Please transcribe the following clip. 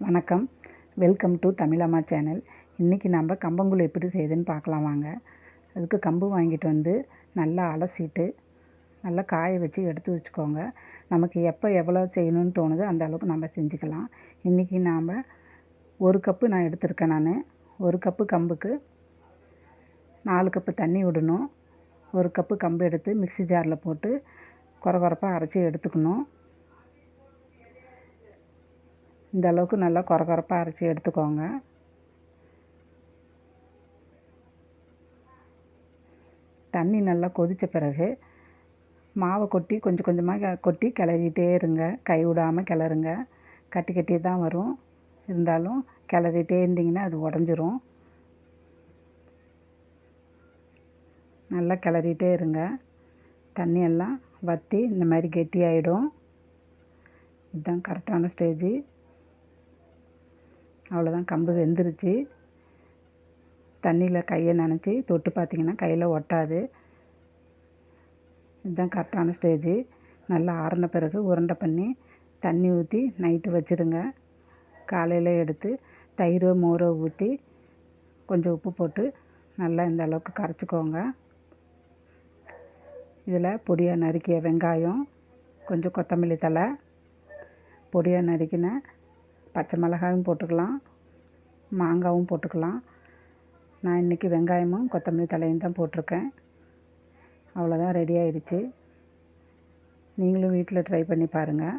வணக்கம். Welcome to Tamilamma channel. இன்றைக்கி நம்ம கம்பங்கூழ் எப்படி செய்யுதுன்னு பார்க்கலாம் வாங்க. அதுக்கு கம்பு வாங்கிட்டு வந்து நல்லா அலசிட்டு நல்லா காய வச்சு எடுத்து வச்சுக்கோங்க. நமக்கு எப்போ எவ்வளோ செய்யணும்னு தோணுதோ அந்த அளவுக்கு நம்ம செஞ்சுக்கலாம். இன்றைக்கி நாம் 1 கப்பு நான் எடுத்திருக்கேன். நான் 1 கப்பு கம்புக்கு 4 கப்பு தண்ணி விடணும். 1 கப்பு கம்பு எடுத்து மிக்ஸி ஜாரில் போட்டு கொரகொரப்பாக அரைச்சி எடுத்துக்கணும். இந்த அளவுக்கு நல்லா கொரகொரப்பாக அரைச்சி எடுத்துக்கோங்க. தண்ணி நல்லா கொதித்த பிறகு மாவை கொட்டி கொஞ்சம் கொஞ்சமாக கொட்டி கிளறிட்டே இருங்க. கை விடாமல் கிளறுங்க. கட்டி கட்டி தான் வரும், இருந்தாலும் கிளறிட்டே இருந்தீங்கன்னா அது உடஞ்சிரும். நல்லா கிளறிட்டே இருங்க. தண்ணியெல்லாம் வற்றி இந்த மாதிரி கெட்டியாயிடும். இதுதான் கரெக்டான ஸ்டேஜு. அவ்வளோதான், கம்பு வெந்துருச்சு. தண்ணியில் கையை நனைச்சி தொட்டு பார்த்திங்கன்னா கையில் ஒட்டாது. இதுதான் கரெக்டான ஸ்டேஜு. நல்லா ஆறின பிறகு உருண்டை பண்ணி தண்ணி ஊற்றி நைட்டு வச்சுருங்க. காலையில் எடுத்து தயிரோ மோரோ ஊற்றி கொஞ்சம் உப்பு போட்டு நல்லா இந்த அளவுக்கு கரைச்சிக்கோங்க. இதில் பொடியாக நறுக்கிய வெங்காயம், கொஞ்சம் கொத்தமல்லி தழை, பொடியாக நறுக்கின பச்சை மிளகாயும் போட்டுக்கலாம், மாங்காயும் போட்டுக்கலாம். நான் இன்றைக்கி வெங்காயமும் கொத்தமல்லி தழையும் தான் போட்டிருக்கேன். அவ்வளோதான், ரெடி ஆகிடுச்சு. நீங்களும் வீட்டில் ட்ரை பண்ணி பாருங்கள்.